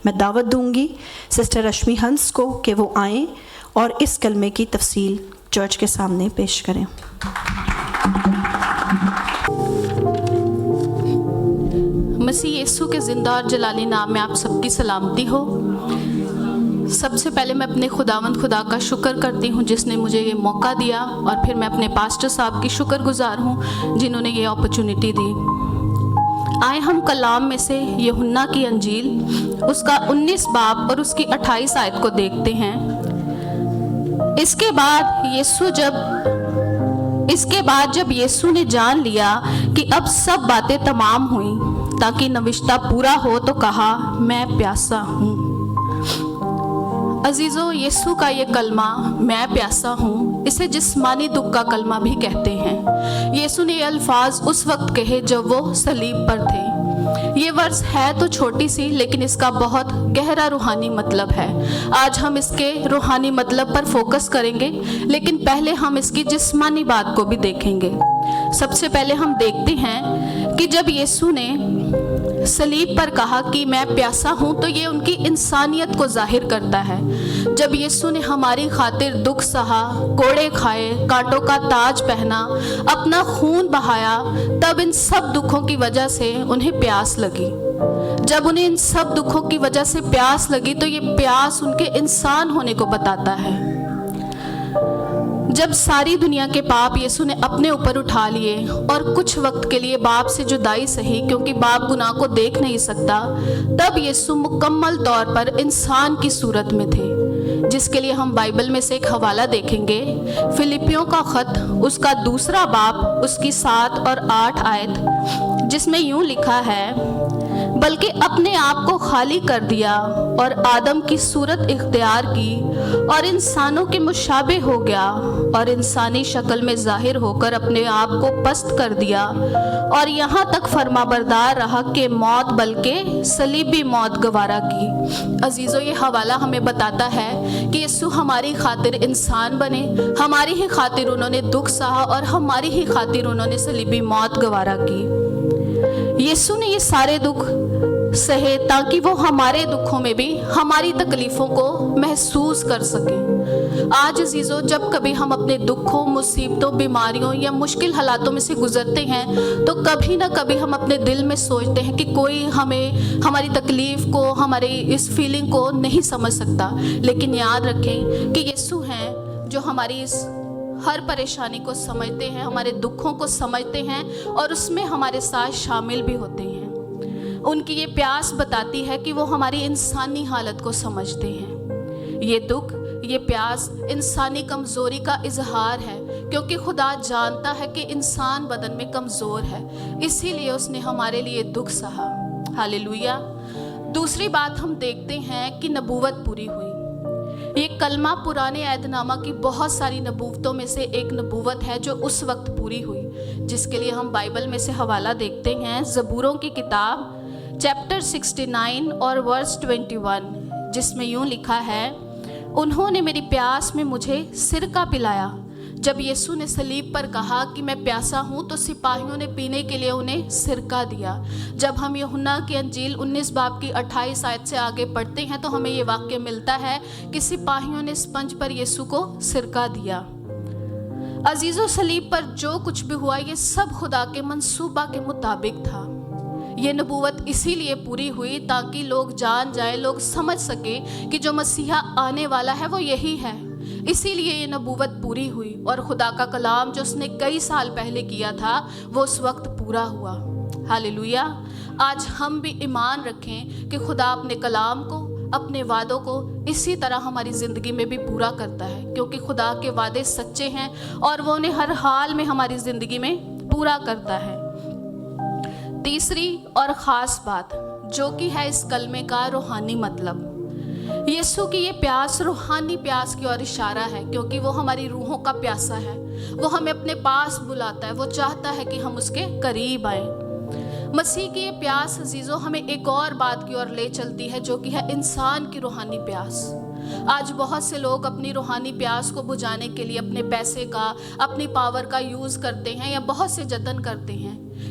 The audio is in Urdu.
میں دعوت دوں گی سسٹر رشمی ہنس کو کہ وہ آئیں اور اس کلمے کی تفصیل چرچ کے سامنے پیش کریں۔ مسیح یسوع کے زندہ اور جلالی نام میں آپ سب کی سلامتی ہو۔ سب سے پہلے میں اپنے خداوند خدا کا شکر کرتی ہوں جس نے مجھے یہ موقع دیا، اور پھر میں اپنے پاسٹر صاحب کی شکر گزار ہوں جنہوں نے یہ اپرچونٹی دی۔ آئے ہم کلام میں سے یوحنا کی انجیل اس کا 19 باب اور اس کی 28 آیت کو دیکھتے ہیں۔ اس کے بعد جب یسوع نے جان لیا کہ اب سب باتیں تمام ہوئیں تاکہ نوشتہ پورا ہو تو کہا، میں پیاسا ہوں۔ عزیزو، یسوع کا یہ کلمہ میں پیاسا ہوں، اسے جسمانی دکھ کا کلمہ بھی کہتے ہیں۔ یسوع نے یہ الفاظ اس وقت کہے جب وہ صلیب پر تھے۔ یہ ورس ہے تو چھوٹی سی، لیکن اس کا بہت گہرا روحانی مطلب ہے۔ آج ہم اس کے روحانی مطلب پر فوکس کریں گے، لیکن پہلے ہم اس کی جسمانی بات کو بھی دیکھیں گے۔ سب سے پہلے ہم دیکھتے ہیں کہ جب یسوع نے صلیب پر کہا کہ میں پیاسا ہوں تو یہ ان کی انسانیت کو ظاہر کرتا ہے۔ جب یسوع نے ہماری خاطر دکھ سہا، کوڑے کھائے، کانٹوں کا تاج پہنا، اپنا خون بہایا، تب ان سب دکھوں کی وجہ سے انہیں پیاس لگی۔ جب انہیں ان سب دکھوں کی وجہ سے پیاس لگی تو یہ پیاس ان کے انسان ہونے کو بتاتا ہے۔ جب ساری دنیا کے پاپ یسوع نے اپنے اوپر اٹھا لیے اور کچھ وقت کے لیے باپ سے جدائی سہی کیونکہ باپ گناہ کو دیکھ نہیں سکتا، تب یسوع مکمل طور پر انسان کی صورت میں تھے، جس کے لیے ہم بائبل میں سے ایک حوالہ دیکھیں گے۔ فلپیوں کا خط اس کا 2 باب اس کی 7 اور 8 آیت، جس میں یوں لکھا ہے، بلکہ اپنے آپ کو خالی کر دیا اور آدم کی صورت اختیار کی اور انسانوں کے مشابہ ہو گیا اور انسانی شکل میں ظاہر ہو کر اپنے آپ کو پست کر دیا اور یہاں تک فرما بردار رہا کہ موت بلکہ صلیبی موت گوارا کی۔ عزیزو، یہ حوالہ ہمیں بتاتا ہے کہ یسوع ہماری خاطر انسان بنے، ہماری ہی خاطر انہوں نے دکھ سہا اور ہماری ہی خاطر انہوں نے صلیبی موت گوارا کی۔ یسوع نے یہ سارے دکھ سہے تاکہ وہ ہمارے دکھوں میں بھی ہماری تکلیفوں کو محسوس کر سکیں۔ آج عزیزو، جب کبھی ہم اپنے دکھوں، مصیبتوں، بیماریوں یا مشکل حالاتوں میں سے گزرتے ہیں تو کبھی نہ کبھی ہم اپنے دل میں سوچتے ہیں کہ کوئی ہمیں ہماری تکلیف کو، ہماری اس فیلنگ کو نہیں سمجھ سکتا، لیکن یاد رکھیں کہ یسوع ہیں جو ہماری اس ہر پریشانی کو سمجھتے ہیں، ہمارے دکھوں کو سمجھتے ہیں اور اس میں ہمارے ساتھ شامل بھی ہوتے ہیں۔ ان کی یہ پیاس بتاتی ہے کہ وہ ہماری انسانی حالت کو سمجھتے ہیں۔ یہ دکھ، یہ پیاس انسانی کمزوری کا اظہار ہے، کیونکہ خدا جانتا ہے کہ انسان بدن میں کمزور ہے، اسی لیے اس نے ہمارے لیے دکھ سہا۔ ہاللیلویا۔ دوسری بات ہم دیکھتے ہیں کہ نبوت پوری ہوئی۔ یہ کلمہ پرانے عہد نامہ کی بہت ساری نبوتوں میں سے ایک نبوت ہے جو اس وقت پوری ہوئی، جس کے لیے ہم بائبل میں سے حوالہ دیکھتے ہیں۔ زبوروں کی کتاب چیپٹر 69 اور ورس 21، جس میں یوں لکھا ہے، انہوں نے میری پیاس میں مجھے سرکہ پلایا۔ جب یسوع نے صلیب پر کہا کہ میں پیاسا ہوں تو سپاہیوں نے پینے کے لیے انہیں سرکہ دیا۔ جب ہم یوحنا کی انجیل 19 باب کی 28 آیت سے آگے پڑھتے ہیں تو ہمیں یہ واقعہ ملتا ہے کہ سپاہیوں نے اسپنج پر یسوع کو سرکہ دیا۔ عزیزو، صلیب پر جو کچھ بھی ہوا یہ سب خدا کے منصوبہ کے مطابق تھا۔ یہ نبوت اسی لیے پوری ہوئی تاکہ لوگ جان جائیں، لوگ سمجھ سکیں کہ جو مسیحا آنے والا ہے وہ یہی ہے۔ اسی لیے یہ نبوت پوری ہوئی اور خدا کا کلام جو اس نے کئی سال پہلے کیا تھا وہ اس وقت پورا ہوا۔ ہاللیلویا۔ آج ہم بھی ایمان رکھیں کہ خدا اپنے کلام کو، اپنے وعدوں کو اسی طرح ہماری زندگی میں بھی پورا کرتا ہے، کیونکہ خدا کے وعدے سچے ہیں اور وہ انہیں ہر حال میں ہماری زندگی میں پورا کرتا ہے۔ تیسری اور خاص بات جو کہ ہے اس کلمے کا روحانی مطلب، یسوع کی یہ پیاس روحانی پیاس کی اور اشارہ ہے، کیونکہ وہ ہماری روحوں کا پیاسا ہے۔ وہ ہمیں اپنے پاس بلاتا ہے، وہ چاہتا ہے کہ ہم اس کے قریب آئیں۔ مسیح کی یہ پیاس عزیزو ہمیں ایک اور بات کی اور لے چلتی ہے جو کہ ہے انسان کی روحانی پیاس۔ آج بہت سے لوگ اپنی روحانی پیاس کو بجھانے کے لیے اپنے پیسے کا، اپنی پاور کا یوز کرتے ہیں یا بہت سے جتن کرتے ہیں،